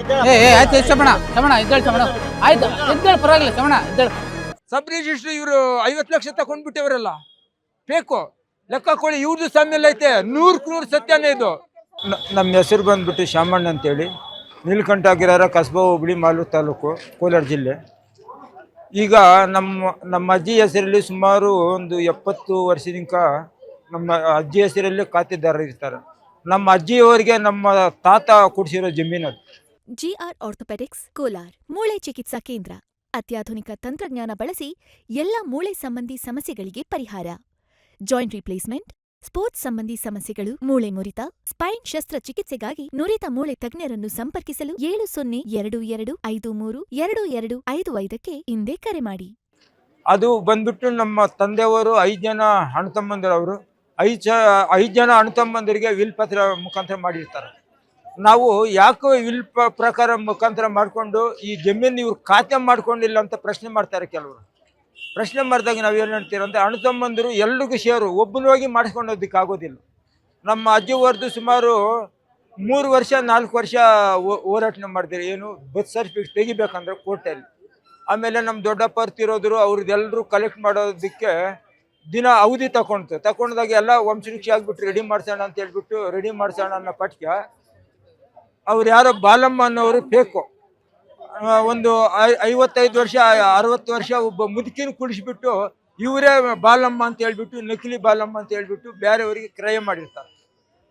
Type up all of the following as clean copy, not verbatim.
ಆಯ್ತು ಶ್ರವಣ ಶ್ರವಣ ಎದ್ದೇಳು ಶ್ರವಣ ಆಯ್ತು ಎದ್ದೇಳು ಪರವಾಗಿಲ್ಲ ಶ್ರವಣ ಎದ್ದೇಳು. ಸಬ್ ರಿಜಿಸ್ಟ್ರ್ ಇವರು 50 ಲಕ್ಷ ತಗೊಂಡ್ಬಿಟ್ಟವರಲ್ಲ, ಬೇಕು ಲೆಕ್ಕ ಕೊಡಿ. ಇವ್ರದ್ದು ಸಮ್ಮೆಲ್ಲ ಐತೆ, 100% ಸತ್ಯನೇ ಇದು. ನಮ್ಮ ಹೆಸರು ಬಂದ್ಬಿಟ್ಟು ಶಾಮಣ್ಣ ಅಂತೇಳಿ, ನೀಲಕಂಠಗಿರಾರ ಕಸಬಾ ಹೋಬಳಿ ಮಾಲೂರು ತಾಲೂಕು, ಕೋಲಾರ ಜಿಲ್ಲೆ. ಈಗ ನಮ್ಮ ಅಜ್ಜಿ ಹೆಸರಲ್ಲಿ ಸುಮಾರು ಒಂದು 70 ವರ್ಷದಿಂದ ನಮ್ಮ ಅಜ್ಜಿ ಹೆಸರಲ್ಲಿ ಖಾತೆದಾರರು ಇರ್ತಾರೆ. ನಮ್ಮ ಅಜ್ಜಿಯವರಿಗೆ ನಮ್ಮ ತಾತ ಕೊಡಿಸಿರೋ ಜಮೀನು ಅದು. ಜಿಆರ್ ಆರ್ಥೋಪೆಡಿಕ್ಸ್ ಕೋಲಾರ್ ಮೂಳೆ ಚಿಕಿತ್ಸಾ ಕೇಂದ್ರ ಅತ್ಯಾಧುನಿಕ ತಂತ್ರಜ್ಞಾನ ಬಳಸಿ ಎಲ್ಲ ಮೂಳೆ ಸಂಬಂಧಿ ಸಮಸ್ಯೆಗಳಿಗೆ ಪರಿಹಾರ. ಜಾಯಿಂಟ್ ರಿಪ್ಲೇಸ್ಮೆಂಟ್, ಸ್ಪೋರ್ಟ್ಸ್ ಸಂಬಂಧಿ ಸಮಸ್ಯೆಗಳು, ಮೂಳೆ ಮುರಿತ, ಸ್ಪೈನ್ ಶಸ್ತ್ರಚಿಕಿತ್ಸೆಗಾಗಿ ನುರಿತ ಮೂಳೆ ತಜ್ಞರನ್ನು ಸಂಪರ್ಕಿಸಲು 7022532255ಕ್ಕೆ ಹಿಂದೆ ಕರೆ ಮಾಡಿ. ಅದು ಬಂದ್ಬಿಟ್ಟು ನಮ್ಮ ತಂದೆಯವರು 5 ಜನ ಅಣ್ಣ ತಮ್ಮಂದಿರವರು, 5 ಜನ ಅಣ್ಣ ತಮ್ಮಂದಿರಿಗೆ ವಿಲ್ ಪತ್ರ ಮುಖಾಂತರ ಮಾಡಿರ್ತಾರೆ. ನಾವು ಯಾಕೋ ವಿಲ್ ಪ್ರಕಾರ ಮುಖಾಂತರ ಮಾಡಿಕೊಂಡು ಈ ಜಮೀನು ಇವ್ರು ಖಾತೆ ಮಾಡ್ಕೊಂಡಿಲ್ಲ ಅಂತ ಪ್ರಶ್ನೆ ಮಾಡ್ತಾರೆ ಕೆಲವರು. ಪ್ರಶ್ನೆ ಮಾಡಿದಾಗ ನಾವು ಏನು ಹೇಳ್ತೀರಂದ್ರೆ, ಅಣ್ಣ ತಮ್ಮಂದಿರು ಎಲ್ರಿಗೂ ಶೇರು, ಒಬ್ಬನವಾಗಿ ಮಾಡಿಸ್ಕೊಂಡೋದಕ್ಕೆ ಆಗೋದಿಲ್ಲ. ನಮ್ಮ ಅಜ್ಜಿವರ್ದು ಸುಮಾರು 3 ವರ್ಷ 4 ವರ್ಷ ಹೋರಾಟ ಮಾಡಿದ್ರು. ಏನು ಬಸ್ ಸರ್ಟಿಫಿಕೇಟ್ ತೆಗಿಬೇಕಂದ್ರೆ ಕೋರ್ಟಲ್ಲಿ. ಆಮೇಲೆ ನಮ್ಮ ದೊಡ್ಡಪ್ಪ ತಿರೋದ್ರು, ಅವ್ರದ್ದೆಲ್ಲರೂ ಕಲೆಕ್ಟ್ ಮಾಡೋದಕ್ಕೆ ದಿನ ಅವಧಿ ತಗೊಂಡಾಗ ಎಲ್ಲ ವಂಶವೃಕ್ಷ ಆಗಿಬಿಟ್ಟು ರೆಡಿ ಮಾಡ್ಸೋಣ ಅಂತ ಹೇಳ್ಬಿಟ್ಟು ರೆಡಿ ಮಾಡ್ಸೋಣ ಅನ್ನೋ ಪಟ್ಕ ಅವ್ರು ಯಾರೋ ಬಾಲಮ್ಮ ಅನ್ನೋರು ಬೇಕು ಒಂದು 55 ವರ್ಷ 60 ವರ್ಷ ಒಬ್ಬ ಮುದುಕಿನ ಕುಡಿಸ್ಬಿಟ್ಟು ಇವರೇ ಬಾಲಮ್ಮ ಅಂತ ಹೇಳ್ಬಿಟ್ಟು, ನಕಲಿ ಬಾಲಮ್ಮ ಅಂತ ಹೇಳ್ಬಿಟ್ಟು ಬೇರೆಯವರಿಗೆ ಕ್ರಯ ಮಾಡಿರ್ತಾರೆ.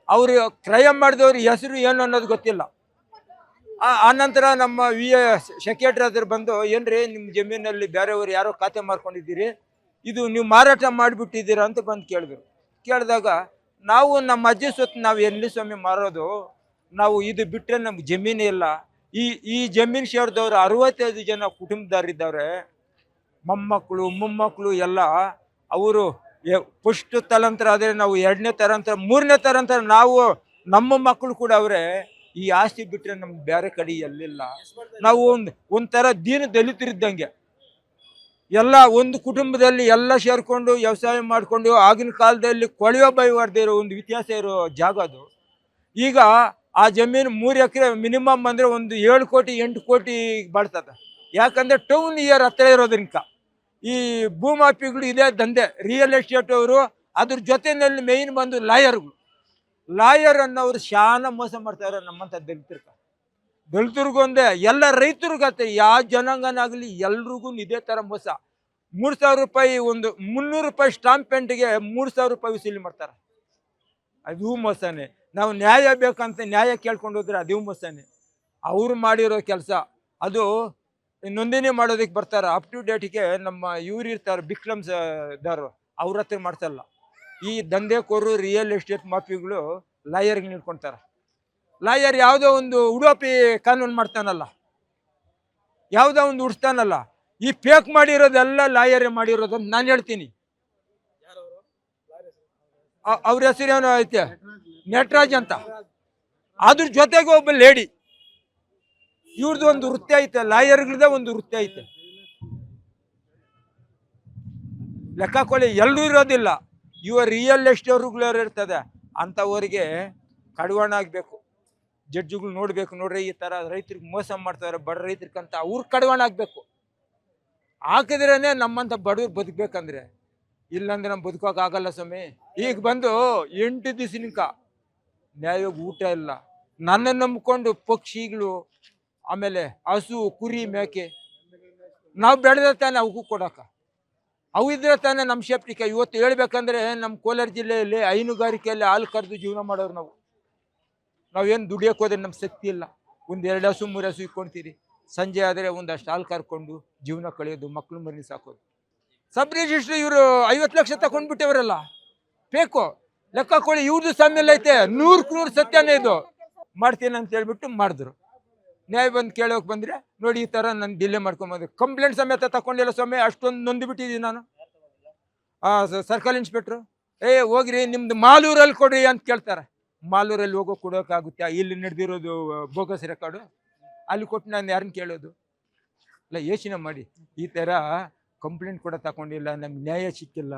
ಅವರು ಕ್ರಯ ಮಾಡಿದವ್ರ ಹೆಸರು ಏನು ಅನ್ನೋದು ಗೊತ್ತಿಲ್ಲ. ಆನಂತರ ನಮ್ಮ ಸೆಕ್ರೆಟರಿ ಹತ್ರ ಬಂದು, ಏನ್ರಿ ನಿಮ್ಮ ಜಮೀನಲ್ಲಿ ಬೇರೆಯವರು ಯಾರೋ ಖಾತೆ ಮಾಡ್ಕೊಂಡಿದ್ದೀರಿ, ಇದು ನೀವು ಮಾರಾಟ ಮಾಡಿಬಿಟ್ಟಿದ್ದೀರಾ ಅಂತ ಬಂದು ಕೇಳಿದಾಗ ನಾವು ನಮ್ಮ ಅಜ್ಜಿ ಸ್ವತ್ತು ನಾವು ಎಲ್ಲಿ ಸ್ವಾಮಿ ಮಾರೋದು, ನಾವು ಇದು ಬಿಟ್ಟರೆ ನಮ್ಗೆ ಜಮೀನೇ ಇಲ್ಲ. ಈ ಜಮೀನು ಸೇರಿದವರು 65 ಜನ ಕುಟುಂಬದಾರಿದ್ದವ್ರೆ, ಮೊಮ್ಮಕ್ಕಳು ಮೊಮ್ಮಕ್ಕಳು ಎಲ್ಲ. ಅವರು ಫಸ್ಟ್ ತಲಾಂತರ ಆದರೆ ನಾವು 2ನೇ ತಲಾಂತರ 3ನೇ ತಲಾಂತರ ನಾವು ನಮ್ಮ ಮಕ್ಕಳು ಕೂಡ ಅವರೇ. ಈ ಆಸ್ತಿ ಬಿಟ್ಟರೆ ನಮ್ಗೆ ಬೇರೆ ಕಡೆ ಎಲ್ಲಿಲ್ಲ. ನಾವು ಒಂಥರ ದೀನ ದಲಿತರಿದ್ದಂಗೆ ಎಲ್ಲ ಒಂದು ಕುಟುಂಬದಲ್ಲಿ ಎಲ್ಲ ಸೇರಿಕೊಂಡು ವ್ಯವಸಾಯ ಮಾಡಿಕೊಂಡು, ಆಗಿನ ಕಾಲದಲ್ಲಿ ಕೊಳೆಯೋ ಬೈವಾರ್ದೇ ಇರೋ ಒಂದು ವ್ಯತ್ಯಾಸ ಇರೋ ಜಾಗ ಅದು. ಈಗ ಆ ಜಮೀನು 3 ಎಕರೆ ಮಿನಿಮಮ್ ಅಂದರೆ ಒಂದು 7 ಕೋಟಿ 8 ಕೋಟಿ ಬಾಳ್ತದೆ. ಯಾಕಂದರೆ ಟೌನ್ ಇಯರ್ ಹತ್ತಿರ ಇರೋದ್ರಿಂದ ಈ ಭೂಮಾಫಿಗಳು ಇದೇ ದಂಧೆ. ರಿಯಲ್ ಎಸ್ಟೇಟ್ ಅವರು, ಅದ್ರ ಜೊತೆಯಲ್ಲಿ ಮೇಯ್ನ್ ಬಂದು ಲಾಯರ್ ಅನ್ನೋರು ಶಾನ ಮೋಸ ಮಾಡ್ತಾರೆ ನಮ್ಮಂಥ ದಲಿತರಿಗೊಂದೇ, ಎಲ್ಲ ರೈತರಿಗತ್ತೆ, ಯಾವ ಜನಾಂಗನಾಗಲಿ ಎಲ್ರಿಗೂ ಇದೇ ಥರ ಮೋಸ. 3000 ರೂಪಾಯಿ, ಒಂದು 300 ರೂಪಾಯಿ ಸ್ಟಾಂಪ್ ಪೆಂಟಿಗೆ 3000 ರೂಪಾಯಿ ವಸೂಲಿ ಮಾಡ್ತಾರೆ. ಅದು ಮೋಸನೇ. ನಾವು ನ್ಯಾಯ ಬೇಕಂತ ನ್ಯಾಯ ಕೇಳ್ಕೊಂಡು ಹೋದ್ರೆ ಅದು ಮೋಸನೇ. ಅವರು ಮಾಡಿರೋ ಕೆಲಸ ಅದು ನೋಂದಣಿ ಮಾಡೋದಕ್ಕೆ ಬರ್ತಾರೆ. ಅಪ್ ಟು ಡೇಟಿಗೆ ನಮ್ಮ ಇವ್ರು ಇರ್ತಾರೆ ಬಿಕ್ಲಮ್ಸ್ದಾರರು, ಅವ್ರ ಹತ್ರ ಮಾಡ್ಸಲ್ಲ. ಈ ದಂಧೆಕೋರು ರಿಯಲ್ ಎಸ್ಟೇಟ್ ಮಾಫಿಗಳು ಲಾಯರ್ಗೆ ನಿಲ್ಕೊಳ್ತಾರೆ. ಲಾಯರ್ ಯಾವುದೋ ಒಂದು ಉಡೋಪಿ ಕಾನೂನು ಮಾಡ್ತಾನಲ್ಲ, ಯಾವುದೋ ಒಂದು ಉಡಿಸ್ತಾನಲ್ಲ, ಈ ಫೇಕ್ ಮಾಡಿರೋದೆಲ್ಲ ಲಾಯರೇ ಮಾಡಿರೋದು ಅಂತ ನಾನು ಹೇಳ್ತೀನಿ. ಅವ್ರ ಹೆಸರೇನೋ ಐತೆ, ನಟರಾಜ್ ಅಂತ. ಅದ್ರ ಜೊತೆಗೆ ಒಬ್ಬ ಲೇಡಿ. ಇವ್ರದ್ದು ಒಂದು ವೃತ್ತಿ ಐತೆ, ಲಾಯರ್ಗಳದೇ ಒಂದು ವೃತ್ತಿ ಐತೆ. ಲೆಕ್ಕಕೊಳ್ಳಿ, ಎಲ್ಲರೂ ಇರೋದಿಲ್ಲ. ಇವ ರಿಯಲ್ ಎಸ್ಟೇಟ್ಗಳು ಇರ್ತದೆ, ಅಂಥವ್ರಿಗೆ ಕಡಿವಾಣ ಆಗಬೇಕು. ಜಡ್ಜುಗಳು ನೋಡ್ಬೇಕು, ನೋಡ್ರಿ ಈ ಥರ ರೈತರಿಗೆ ಮೋಸ ಮಾಡ್ತಾರೆ, ಬಡ ರೈತರಿಗಂತ ಅವ್ರು ಕಡಿವಾಣ ಆಗಬೇಕು. ಹಾಕಿದ್ರೇನೆ ನಮ್ಮಂಥ ಬಡವ್ರು ಬದುಕಬೇಕಂದ್ರೆ, ಇಲ್ಲಾಂದ್ರೆ ನಮ್ಮ ಬದುಕೋಕ್ಕಾಗಲ್ಲ ಸ್ವಾಮಿ. ಈಗ ಬಂದು 8 ದಿವಸನಿಕ ನ್ಯಾಯವಾಗಿ ಊಟ ಇಲ್ಲ. ನನ್ನ ನಂಬ್ಕೊಂಡು ಪಕ್ಷಿಗಳು, ಆಮೇಲೆ ಹಸು ಕುರಿ ಮೇಕೆ ನಾವು ಬೆಳೆದ ತಾನೆ ಅವಕ್ಕೂ ಕೊಡೋಕ. ಅವು ಇದ್ರೆ ತಾನೇ ನಮ್ಮ ಸೇಫ್ಟಿ. ಇವತ್ತು ಹೇಳ್ಬೇಕಂದ್ರೆ ನಮ್ಮ ಕೋಲಾರ ಜಿಲ್ಲೆಯಲ್ಲಿ ಹೈನುಗಾರಿಕೆಯಲ್ಲಿ ಹಾಲು ಕರೆದು ಜೀವನ ಮಾಡೋರು ನಾವೇನು ದುಡಿಯೋಕೆ ಹೋದ್ರೆ ನಮ್ಮ ಶಕ್ತಿ ಇಲ್ಲ. ಒಂದು 2 ಹಸು 3 ಹಸು ಇಟ್ಕೊಳ್ತೀರಿ, ಸಂಜೆ ಆದರೆ ಒಂದಷ್ಟು ಹಾಲು ಕರ್ಕೊಂಡು ಜೀವನ ಕಳೆಯೋದು, ಮಕ್ಕಳು ಮರಿ ಸಾಕೋದು. ಸಬ್ ರಿಜಿಸ್ಟ್ರ್ ಇವರು 50 ಲಕ್ಷ ತಗೊಂಡ್ಬಿಟ್ಟವರಲ್ಲ, ಬೇಕು ಲೆಕ್ಕ ಕೊಡಿ. ಇವ್ರದ್ದು ಸಮ್ಮೆಲ್ಲ ಐತೆ, 100% ಸತ್ಯನೇ ಇದು. ಮಾಡ್ತೀನಿ ಅಂತ ಹೇಳ್ಬಿಟ್ಟು ಮಾಡಿದ್ರು. ನ್ಯಾಯ ಬಂದು ಕೇಳೋಕೆ ಬಂದರೆ ನೋಡಿ ಈ ಥರ ನಾನು ಡಿಲೇ ಮಾಡ್ಕೊಂಬಂದೆ. ಕಂಪ್ಲೇಂಟ್ ಸಮೇತ ತಗೊಂಡಿಲ್ಲ ಸ್ವಾಮಿ, ಅಷ್ಟೊಂದು ನೊಂದು ಬಿಟ್ಟಿದ್ದೀನಿ ನಾನು. ಸರ್ಕಲ್ ಇನ್ಸ್ಪೆಕ್ಟ್ರು, ಹೋಗ್ರಿ ನಿಮ್ದು ಮಾಲೂರಲ್ಲಿ ಕೊಡ್ರಿ ಅಂತ ಕೇಳ್ತಾರೆ. ಮಾಲೂರಲ್ಲಿ ಹೋಗೋ ಕೊಡೋಕ್ಕಾಗುತ್ತೆ? ಇಲ್ಲಿ ನಡೆದಿರೋದು ಬೋಗಸ್ ರೆಕಾರ್ಡು, ಅಲ್ಲಿ ಕೊಟ್ಟು ನಾನು ಯಾರನ್ನ ಕೇಳೋದು? ಇಲ್ಲ, ಯೋಚನೆ ಮಾಡಿ. ಈ ಥರ ಕಂಪ್ಲೇಂಟ್ ಕೂಡ ತಗೊಂಡಿಲ್ಲ, ನಮ್ಗೆ ನ್ಯಾಯ ಸಿಕ್ಕಿಲ್ಲ.